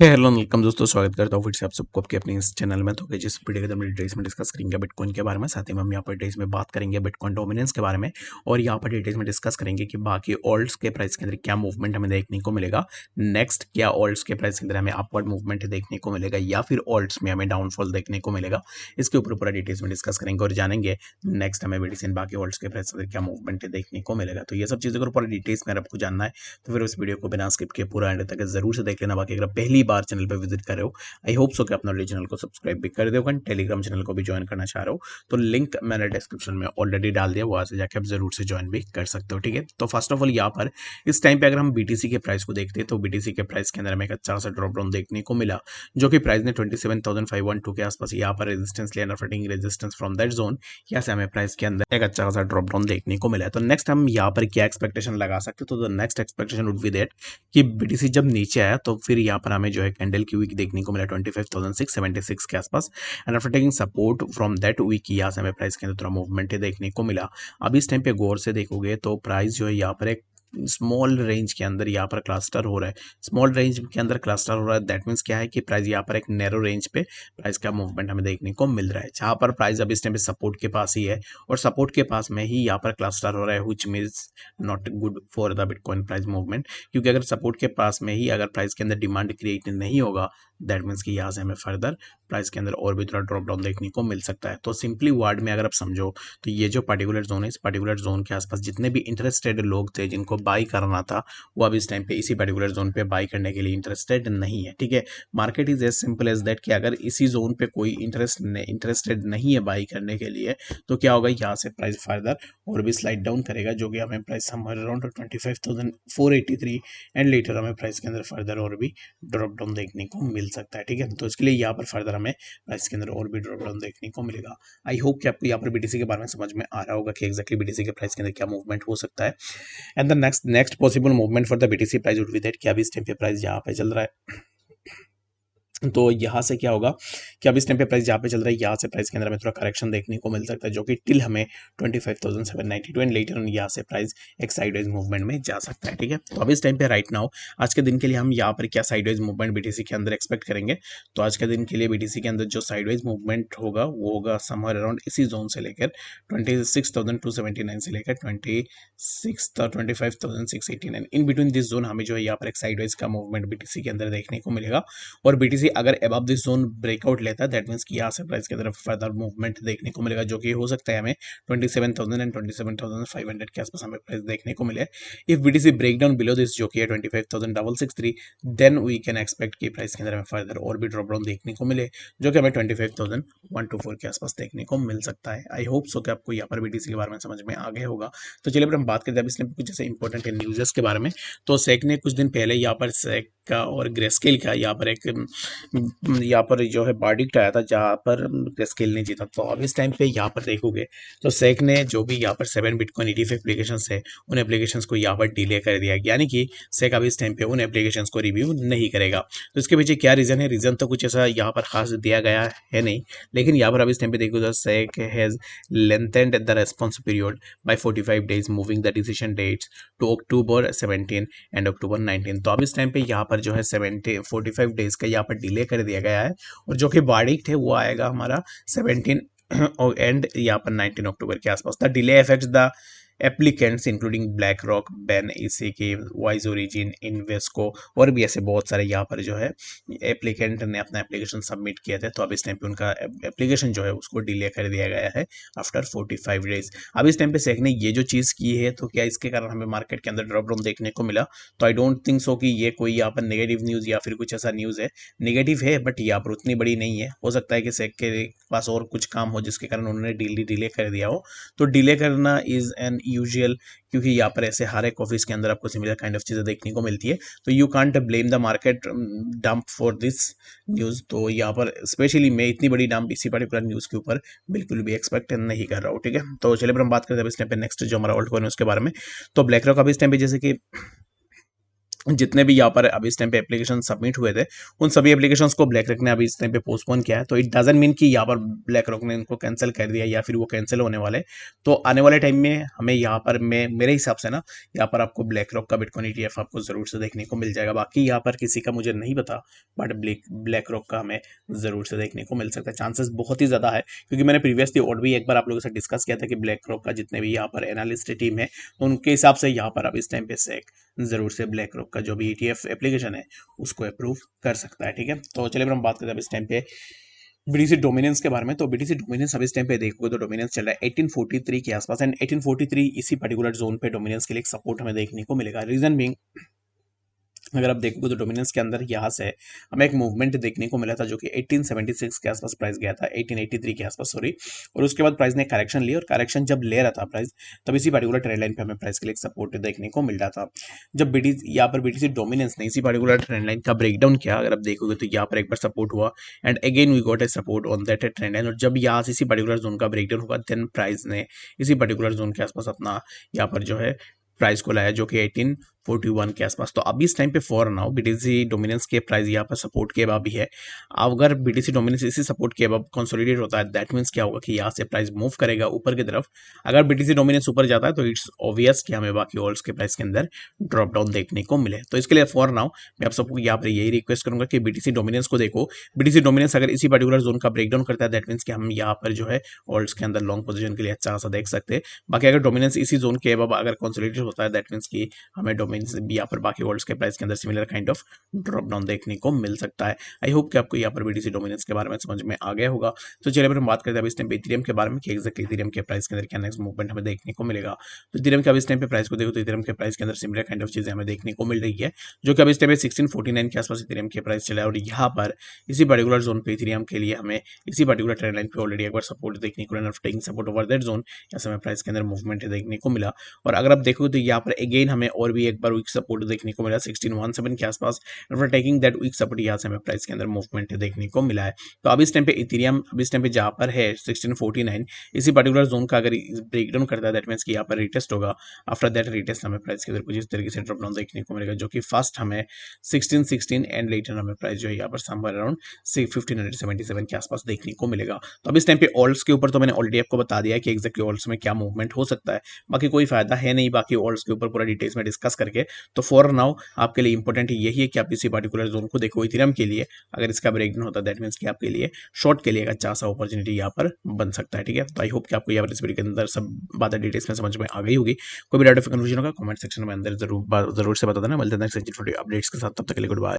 Hello welcome दोस्तों, स्वागत करता हूँ फिर से आप सबको आपके अपने इस चैनल में। तो कि जिस वीडियो के अंदर हम डिटेल्स में डिस्कस करेंगे बिटकॉइन के बारे में, साथ ही में हम यहाँ पर डिटेल्स में बात करेंगे बिटकॉइन डोमिनेंस के बारे में, और यहाँ पर डिटेल्स में डिस्कस करेंगे कि बाकी ऑल्ट्स के प्राइस के अंदर क्या मूवमेंट हमें देखने को मिलेगा। नेक्स्ट, क्या ऑल्ट्स के प्राइस के अंदर हमें अपवर्ड मूवमेंट देखने को मिलेगा या फिर ऑल्ट्स में हमें डाउनफॉल देखने को मिलेगा। इसके ऊपर पूरा डिटेल्स में डिस्कस करेंगे और जानेंगे नेक्स्ट हमें BTC बाकी ऑल्ट्स के प्राइस के अंदर क्या मूवमेंट देखने को मिलेगा। तो ये सब चीज़ों को पूरा डिटेल्स में आपको जानना है तो फिर उस वीडियो को बिना स्किप किए पूरा एंड तक जरूर से देख लेना। बाकी अगर पहली बार चैनल पर विजिट कर रहे हो, आई होप सो कि अपना चैनल को सब्सक्राइब भी कर दोगे। टेलीग्राम चैनल को भी ज्वाइन करना चाह रहे हो तो लिंक मैंने डिस्क्रिप्शन में ऑलरेडी डाल दिया, वहां से जाकर आप जरूर से ज्वाइन भी कर सकते हो। ठीक है, तो फर्स्ट ऑफ ऑल यहाँ पर इस टाइम पे अगर हम BTC के प्राइस को देखते हैं तो BTC के प्राइस के अंदर हमें एक अच्छा सा ड्रॉप डाउन देखने को मिला, जो कि प्राइस ने 27,512 के आसपास यहाँ पर रेजिस्टेंस लिया, fighting resistance from that zone. यहाँ से हमें प्राइस के अंदर एक अच्छा सा ड्रॉप डाउन देखने को मिला है। तो नेक्स्ट हम यहाँ पर क्या एक्सपेक्टेशन लगा सकते हैं, तो next expectation would be that कि BTC जब नीचे आया तो फिर यहाँ पर हमें जो है कैंडल की वीक देखने को मिला 25,676 के आसपास, and after taking support from that week यहाँ से हमें प्राइस के अंदर थोड़ा मूवमेंट देखने को मिला। अब इस टाइम पे गौर से देखोगे तो प्राइस जो है यहाँ पर एक स्मॉल रेंज के अंदर यहाँ पर क्लस्टर हो रहा है। स्मॉल रेंज के अंदर क्लस्टर हो रहा है, दैट मीन्स क्या है कि प्राइस यहाँ पर एक नैरो रेंज पे प्राइस का मूवमेंट हमें देखने को मिल रहा है, जहाँ पर प्राइस अभी इस टाइम पे सपोर्ट के पास ही है और सपोर्ट के पास में ही यहाँ पर क्लस्टर हो रहा है, which means not good for the bitcoin price movement. क्योंकि अगर सपोर्ट के पास में ही अगर प्राइस के अंदर डिमांड क्रिएट नहीं होगा, दैट मीन्स कि यहाँ से हमें फर्दर प्राइस के अंदर और भी थोड़ा ड्रॉप डाउन देखने को मिल सकता है। तो सिंपली वर्ड में अगर आप समझो तो ये जो पर्टिकुलर जोन है, इस पर्टिकुलर जोन के आसपास जितने भी इंटरेस्टेड लोग थे जिनको बाई करना था, वो अब इस टाइम पे इसी पर्टिकुलर जोन पे बाई करने के लिए इंटरेस्टेड नहीं है। ठीक है, market is as simple as that कि अगर इसी जोन पे कोई इंटरेस्टेड नहीं है बाई करने के लिए, तो क्या होगा, यहाँ से प्राइस फर्दर और भी स्लाइड डाउन करेगा, जो कि हमें price somewhere around 25,483 and later हमें प्राइस के अंदर फर्दर और भी ड्रॉप डाउन देखने को मिल सकता है। ठीक है, तो इसके लिए यहाँ पर फर्दर हमें प्राइस के अंदर और भी ड्रॉप डाउन देखने को मिलेगा। आई होप कि आपको यहाँ पर BTC के बारे में समझ में आ रहा होगा कि एक्जैक्टली BTC के प्राइस के अंदर क्या मूवमेंट हो सकता है। And the next possible movement for the BTC price would be that कि अभी इस टाइम पे प्राइस यहाँ पे चल रहा है, तो यहाँ से क्या होगा कि अब इस टाइम पे प्राइस जहाँ पे चल रहा है, यहाँ से प्राइस के अंदर हमें थोड़ा करेक्शन देखने को मिल सकता है, जो कि टिल हमें 25,792 एंड लेटर ऑन यहाँ से प्राइस एक साइडवेज मूवमेंट में जा सकता है। ठीक है, तो अब इस टाइम पे राइट नाउ आज के दिन के लिए हम यहाँ पर क्या साइडवेज मूवमेंट BTC के अंदर एक्सपेक्ट करेंगे। तो आज के दिन के लिए BTC के अंदर जो साइडवेज मूवमेंट होगा वो होगा समवेयर अराउंड इसी जोन से लेकर 26,279 से लेकर 25,689 इन बिटवीन दिस जोन हमें जो है यहाँ पर एक साइडवेज का मूवमेंट BTC के अंदर देखने को मिलेगा। और BTC अगर अबव दिस जोन ब्रेकआउट लेता है, दैट मींस कि यहाँ से प्राइस की तरफ फर्दर मूवमेंट देखने को मिलेगा, जो कि हो सकता है हमें 27,000 एंड 27,500 के आसपास हमें प्राइस देखने को मिले। If BTC break down below this, जो कि है 25,663, देन वी कैन एक्सपेक्ट कि प्राइस के अंदर हमें फर्दर और भी ड्रॉप डाउन देखने को मिले, जो कि हमें 25,124 के आसपास देखने को मिल सकता है। आई होप सो कि आपको यहाँ पर BTC के बारे में समझ में आ गया होगा। तो चलिए, हम बात करते हैं इसमें कुछ जैसे इंपॉर्टेंट न्यूज़ के बारे में। तो सेक ने कुछ दिन पहले यहाँ पर सेक का और ग्रेस्केल का यहाँ पर एक यहाँ पर जो है वर्डिक्ट आया था, जहाँ पर ग्रेस्केल ने जीता। तो अब इस टाइम पे यहाँ पर देखोगे तो सेक ने जो भी यहाँ पर 7 बिटकॉइन ETF एप्लीकेशन है, उन एप्लीकेशंस को यहाँ पर डिले कर दिया, यानी कि सेक अब इस टाइम पे उन एप्लीकेशंस को रिव्यू नहीं करेगा। तो इसके पीछे क्या रीज़न है? रीज़न तो कुछ ऐसा यहाँ पर खास दिया गया है नहीं, लेकिन यहाँ पर अब इस टाइम पे देखो तो SEC has lengthened the response period by 45 days, moving the decision dates to October 17 and October 19। तो अब इस टाइम पे यहाँ पर जो है 45 डेज का यहाँ पर डिले कर दिया गया है, और जो कि वर्डिक्ट है वो आएगा हमारा 17 एंड यहाँ पर 19 अक्टूबर के आसपास। The delay affects the applicants including black rock, ban ECK, wise origin, Invesco और भी ऐसे बहुत सारे यहाँ पर जो है एप्लीकेंट ने अपना एप्लीकेशन सबमिट किया था। तो अब इस टाइम पे उनका एप्लीकेशन जो है उसको डिले कर दिया गया है आफ्टर 45 डेज। अब इस टाइम पे सेक ने ये जो चीज़ की है, तो क्या इसके कारण हमें मार्केट के अंदर ड्रॉप डाउन देखने को मिला? तो आई डोंट थिंक सो कि ये कोई यहाँ पर नेगेटिव न्यूज़ या फिर कुछ ऐसा न्यूज़ है। नेगेटिव है बट यहाँ पर उतनी बड़ी नहीं है। हो सकता है कि सेक के पास और कुछ काम हो जिसके कारण उन्होंने डिले कर दिया हो। तो डिले करना इज़ एन यूजुअल, क्योंकि यहाँ पर ऐसे हर एक ऑफिस के अंदर आपको सिमिलर काइंड ऑफ चीज़ें देखने को मिलती है। तो you can't blame the market dump for this news. तो यहाँ पर स्पेशली मैं इतनी बड़ी डंप इसी पर्टिकुलर न्यूज़ के ऊपर बिल्कुल भी एक्सपेक्ट नहीं कर रहा हूँ। ठीक है, तो चलिए हम बात करते हैं इस टाइम पे नेक्स्ट जो हमारा ऑल्ट कॉइन है उसके बारे में। तो ब्लैक रॉक अब इस टाइम पे जैसे कि जितने भी यहाँ पर अभी इस टाइम पे एप्लीकेशन सबमिट हुए थे उन सभी एप्लीकेशंस को ब्लैक रॉक ने अभी इस टाइम पे पोस्टपोन किया है। तो इट डजंट मीन कि यहाँ पर ब्लैक रॉक ने इनको कैंसिल कर दिया या फिर वो कैंसिल होने वाले। तो आने वाले टाइम में हमें यहाँ पर मैं मेरे हिसाब से ना यहाँ पर आपको ब्लैक रॉक का बिटकॉइन ईटीएफ आपको जरूर से देखने को मिल जाएगा। बाकी यहाँ पर किसी का मुझे नहीं पता, बट ब्लैक रॉक का हमें जरूर से देखने को मिल सकता है। चांसेस बहुत ही ज्यादा है, क्योंकि मैंने प्रीवियसली और भी एक बार आप लोगों से डिस्कस किया था कि ब्लैक रॉक का जितने भी यहाँ पर एनालिस्ट टीम है उनके हिसाब से यहाँ पर अब इस टाइम पे सेक जरूर से ब्लैक रॉक का जो भी ईटीएफ एप्लीकेशन है उसको अप्रूव कर सकता है। ठीक है, तो चलिए हम बात करते हैं अब इस टाइम पे बीटीसी डोमिनेंस के बारे में। तो बीटीसी डोमिनेंस अब इस टाइम पे देखोगे तो डोमिनेंस चल रहा है 1843 के आसपास, एंड 1843 इसी पर्टिकुलर जोन पे डोमिनेंस के लिए एक सपोर्ट हमें देखने को मिलेगा। रीजन बीइंग, अगर आप देखोगे तो डोमिनेंस के अंदर यहाँ से हमें एक मूवमेंट देखने को मिला था जो कि 1876 के आसपास प्राइस गया था, 1883 के आसपास सॉरी, और उसके बाद प्राइस ने करेक्शन ली, और करेक्शन जब ले रहा था प्राइस तब इसी पर्टिकुलर ट्रेंड लाइन पे हमें प्राइस के लिए एक सपोर्ट देखने को मिल रहा था। जब बीटीसी यहाँ पर बीटीसी डोमिनेंस ने इसी पर्टिकुलर ट्रेंड लाइन का ब्रेकडाउन किया, अगर आप देखोगे तो यहाँ पर एक बार सपोर्ट हुआ and again we got a support on that trend line, और जब यहाँ से इसी पर्टिकुलर जोन का ब्रेकडाउन हुआ देन प्राइस ने इसी पर्टिकुलर जोन के आसपास अपना यहाँ पर जो है प्राइस को लाया, जो कि 1841 के आसपास। तो अभी इस टाइम पे फॉर नाउ बीटीसी डोमिनेंस के प्राइस यहाँ पर सपोर्ट के बाद भी है। अगर बीटीसी डोमिनेंस इसी सपोर्ट के बाद कंसोलिडेट होता है दैट मीन्स क्या होगा कि यहाँ से प्राइस मूव करेगा ऊपर की तरफ। अगर बीटीसी डोमिनेंस ऊपर जाता है तो इट्स ऑब्वियस कि हमें बाकी ऑल्स के प्राइस के अंदर ड्रॉप डाउन देखने को मिले। तो इसके लिए फॉर नाउ मैं आप सबको यहाँ पर यही रिक्वेस्ट करूंगा कि बीटीसी डोमिनेंस को देखो। बीटीसी डोमिनेंस अगर इसी पर्टिकुलर जोन का ब्रेकडाउन करता है दैट मीन्स कि हम यहाँ पर जो है ऑल्ट्स के अंदर लॉन्ग पोजीशन के लिए अच्छा खासा देख सकते हैं। बाकी अगर डोमिनेंस इसी जोन के अब अगर कंसोलिडेट होता है दैट मीन्स कि हमें डोमेन्स भी यहाँ पर बाकी वर्ल्ड्स के प्राइस के अंदर similar kind of drop down देखने को मिल सकता है। आई होप कि आपको यहाँ पर बीटीसी डोमिनेंस के बारे में समझ में आ गया होगा। तो चलिए हम बात करते हैं अब इस टाइम पे इथेरियम के बारे में कि एक्जैक्टली इथेरियम के प्राइस के अंदर क्या नेक्स्ट मूवमेंट हमें देखने को मिलेगा। तो इथेरियम के अब इस टाइम पे प्राइस को देखो तो इथेरियम के प्राइस के अंदर सिमिलर काइंड ऑफ चीजें हमें देखने को मिल रही है, जो कि अब इस टाइम पे 1649 के आसपास इथेरियम के प्राइस चला है, और यहाँ पर इसी पर्टिकुलर जोन पे इथेरियम के लिए हमें इसी पर्टिकुलर ट्रेंड लाइन पे ऑलरेडी एक बार सपोर्ट देखने को मिला, taking support over that zone, यहाँ से हमें प्राइस के अंदर मूवमेंट देखने को मिला। और अगर आप देखोगे तो यहाँ पर अगेन हमें और भी एक बार वीक सपोर्ट देखने को मिला 1617 के आसपास, और टेकिंग दैट वीक सपोर्ट यहाँ से हमें प्राइस के अंदर मूवमेंट देखने को मिला है। तो अब इस टाइम पे इथेरियम अब इस टाइम पे जहाँ पर है 1649 इसी पर्टिकुलर जोन का अगर ब्रेकडाउन करता है दैट मीन्स कि यहाँ पर रिटेस्ट होगा। आफ्टर दैट रिटेस्ट हमें प्राइस के अंदर कुछ इस तरीके से ड्रॉप डाउन देखने को मिलेगा, जो कि फर्स्ट हमें 1616 एंड लेटर हमें प्राइस जो है यहाँ पर समवेयर अराउंड 1577 के आसपास देखने को मिलेगा। तो अब इस टाइम पे ऑल्ट्स के ऊपर तो मैंने ऑलरेडी आपको बता दिया है कि एक्जैक्टली ऑल्ट्स में क्या मूवमेंट हो सकता है, बाकी कोई फायदा है नहीं बाकी ऑल्ट्स के ऊपर पूरा डिटेल्स में डिस्कस करके। तो फॉर नाउ आपके लिए इंपॉर्टेंट यही है कि आप इसी पर्टिकुलर जोन को देखो इथेरियम के लिए। अगर इसका ब्रेकडाउन होता है दैट मीन्स कि आपके लिए शॉर्ट के लिए एक अच्छा सा अपॉर्चुनिटी यहाँ पर बन सकता है। ठीक है, तो आई होप कि आपको यहाँ पर इस वीडियो के अंदर सब बातें डिटेल्स में समझ में आ गई होगी। कोई भी डाउट कंफ्यूजन होगा कमेंट सेक्शन में अंदर जरूर से बता देना। मिलते हैं नेक्स्ट अपडेट्स के साथ, तब तक के लिए गुड बाय।